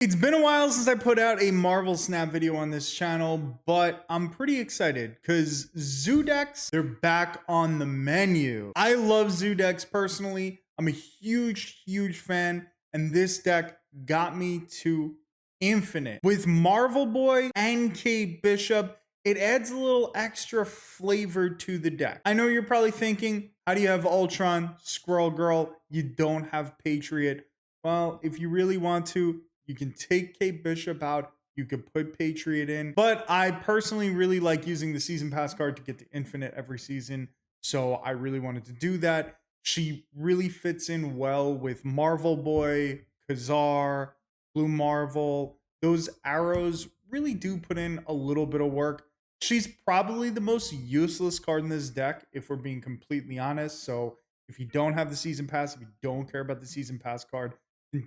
It's been a while since I put out a Marvel Snap video on this channel, but I'm pretty excited because zoo decks, they're back on the menu. I love zoo decks personally. I'm a huge fan, and this deck got me to infinite. With Marvel Boy and Kate Bishop, it adds a little extra flavor to the deck. I know you're probably thinking, how do you have Ultron, Squirrel Girl, you don't have Patriot? Well, if you really want to, you can take Kate Bishop out. You could put Patriot in. But I personally really like using the season pass card to get to infinite every season. So I really wanted to do that. She really fits in well with Marvel Boy, Kazar, Blue Marvel. Those arrows really do put in a little bit of work. She's probably the most useless card in this deck, if we're being completely honest. So if you don't have the season pass, if you don't care about the season pass card,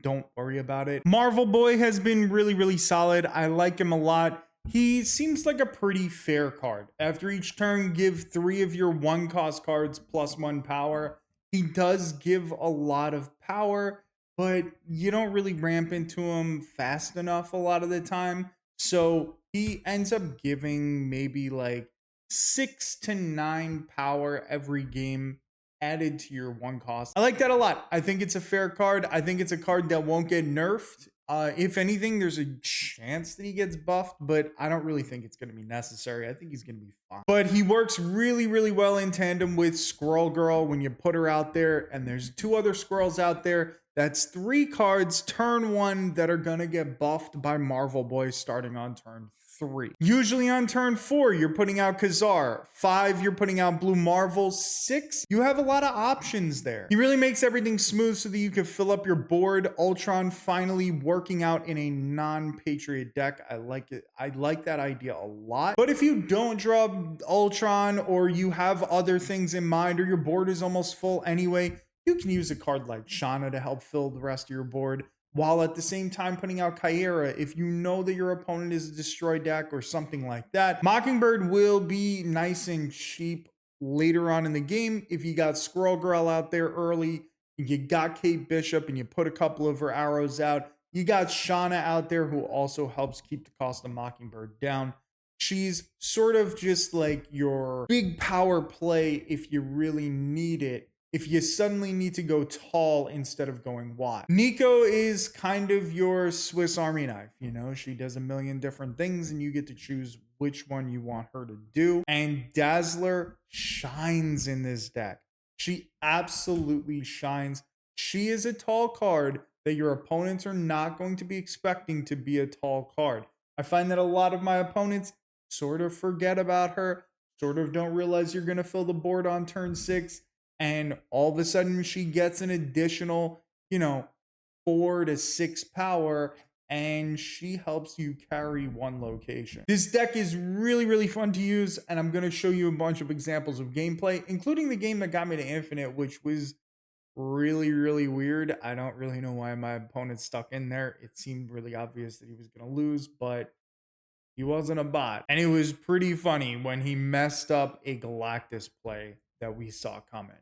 don't worry about it. Marvel Boy has been really solid. I like him a lot. He seems like a pretty fair card. After each turn, give 3 of your 1-cost cards +1 power. He does give a lot of power, but you don't really ramp into him fast enough a lot of the time. So he ends up giving maybe like 6 to 9 power every game added to your 1 cost. I like that a lot. I think it's a fair card. I think it's a card that won't get nerfed. If anything, there's a chance that he gets buffed, but I don't really think it's going to be necessary. I think he's going to be fine. But he works really well in tandem with Squirrel Girl when you put her out there, and there's 2 other squirrels out there. That's 3 cards turn 1 that are going to get buffed by Marvel Boy starting on turn 3. Usually on turn 4, you're putting out Kazar. 5, you're putting out Blue Marvel. 6, you have a lot of options there. He really makes everything smooth so that you can fill up your board. Ultron finally working out in a non-Patriot deck. I like it. I like that idea a lot. But if you don't draw Ultron, or you have other things in mind, or your board is almost full anyway, you can use a card like Shauna to help fill the rest of your board, while at the same time putting out Kyera if you know that your opponent is a destroy deck or something like that. Mockingbird will be nice and cheap later on in the game if you got Squirrel Girl out there early, you got Kate Bishop and you put a couple of her arrows out. You got Shauna out there who also helps keep the cost of Mockingbird down. She's sort of just like your big power play if you really need it, if you suddenly need to go tall instead of going wide. Nico is kind of your Swiss Army knife. You know, she does a million different things and you get to choose which one you want her to do. And Dazzler shines in this deck. She absolutely shines. She is a tall card that your opponents are not going to be expecting to be a tall card. I find that a lot of my opponents sort of forget about her, sort of don't realize you're going to fill the board on turn 6, and all of a sudden she gets an additional, 4 to 6 power, and she helps you carry 1 location. This deck is really fun to use, and I'm going to show you a bunch of examples of gameplay, including the game that got me to infinite, which was really weird. I don't really know why my opponent stuck in there. It seemed really obvious that he was going to lose, but he wasn't a bot. And it was pretty funny when he messed up a Galactus play that we saw coming.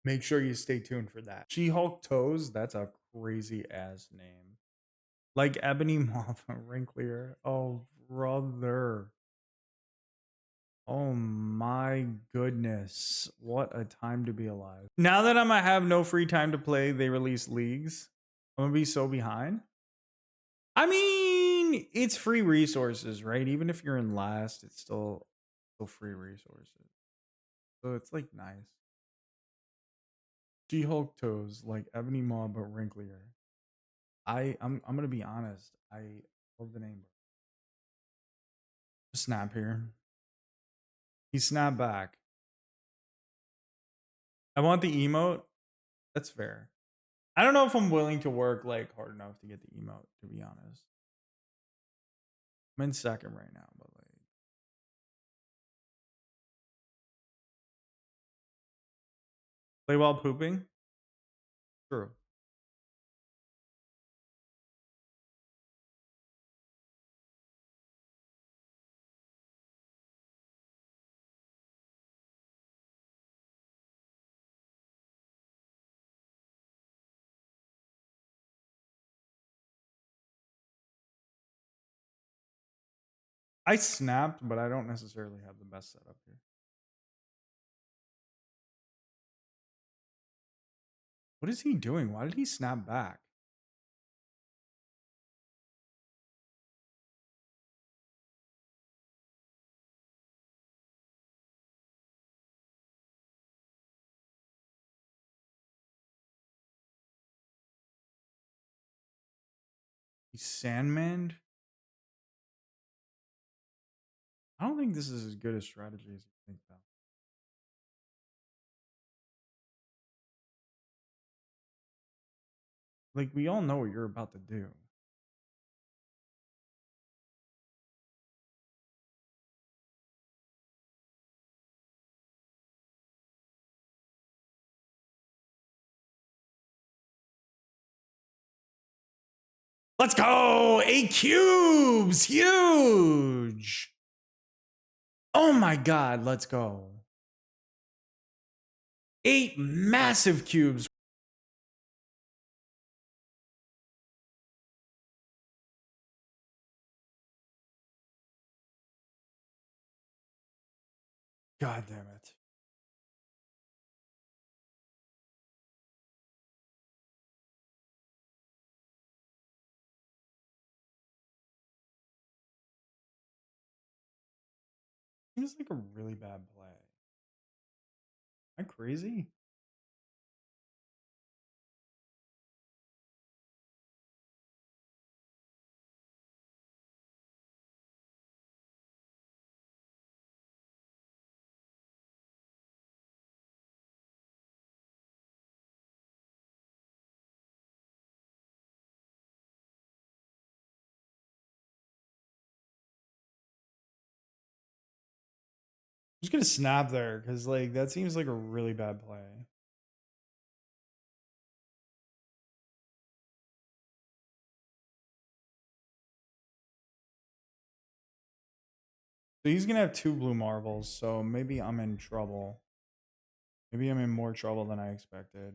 Make sure you stay tuned for that. She-Hulk Toes, that's a crazy ass name. Like Ebony Moth Wrinklier. Oh, brother. Oh my goodness. What a time to be alive. Now that I'm gonna have no free time to play, they release leagues. I'm gonna be so behind. I mean, it's free resources, right? Even if you're in last, it's still free resources. So it's like nice. She-Hulk Toes, like Ebony Maw but wrinklier. I'm gonna be honest. I love the name. Snap here. He snapped back. I want the emote. That's fair. I don't know if I'm willing to work like hard enough to get the emote, to be honest. I'm in second right now, but like, play while pooping? True. I snapped, but I don't necessarily have the best setup here. What is he doing? Why did he snap back? He Sandmaned? I don't think this is as good a strategy as you think, though. Like, we all know what you're about to do. Let's go! 8 cubes! Huge! Oh my god, let's go. 8 massive cubes. God damn it. Seems like a really bad play. Am I crazy? I'm just gonna snap there because, like, that seems like a really bad play. So he's gonna have 2 blue marbles, so maybe I'm in trouble. Maybe I'm in more trouble than I expected.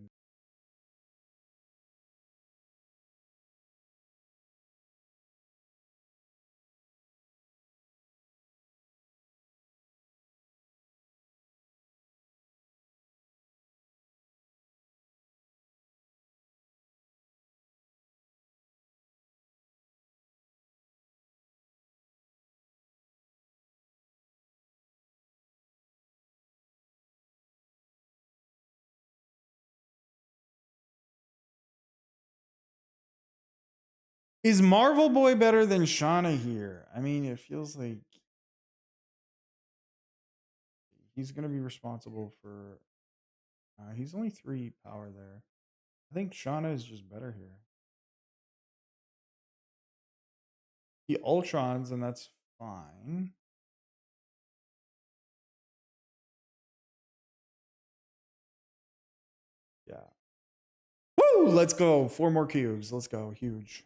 Is Marvel Boy better than Shauna here? I mean, it feels like he's gonna be responsible for. He's only 3 power there. I think Shauna is just better here. He Ultrons, and that's fine. Yeah. Woo! Let's go. 4 more cubes. Let's go. Huge.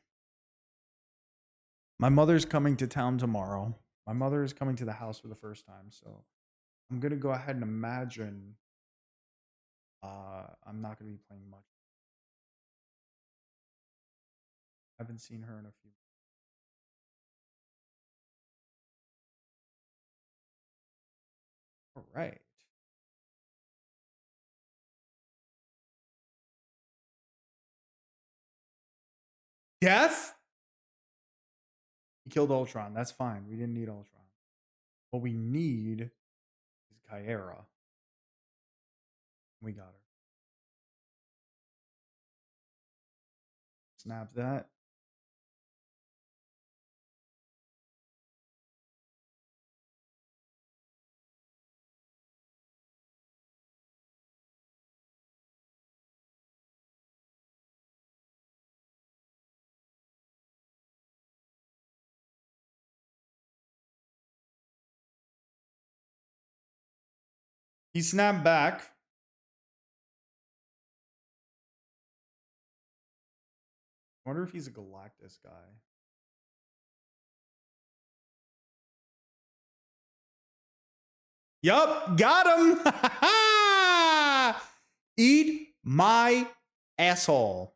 My mother's coming to town tomorrow. My mother is coming to the house for the first time, so I'm gonna go ahead and imagine I'm not gonna be playing much. I haven't seen her in a few. All right. Death? He killed Ultron. That's fine. We didn't need Ultron. What we need is Kyera. We got her. Snap that. He snapped back. I wonder if he's a Galactus guy. Yup, got him. Eat my asshole.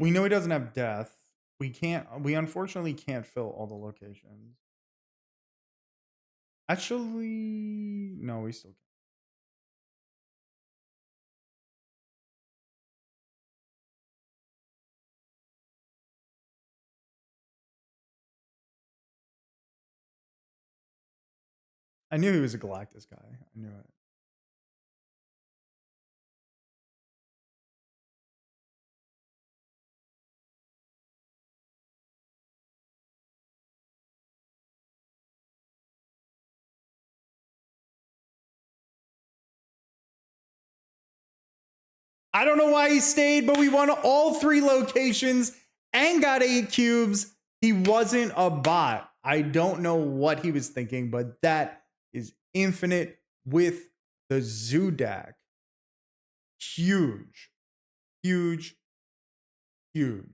We know he doesn't have death. We unfortunately can't fill all the locations. Actually, no, we still can. I knew he was a Galactus guy. I knew it. I don't know why he stayed, but we won all 3 locations and got 8 cubes. He wasn't a bot. I don't know what he was thinking, but that is infinite with the Zudak. Huge, huge, huge.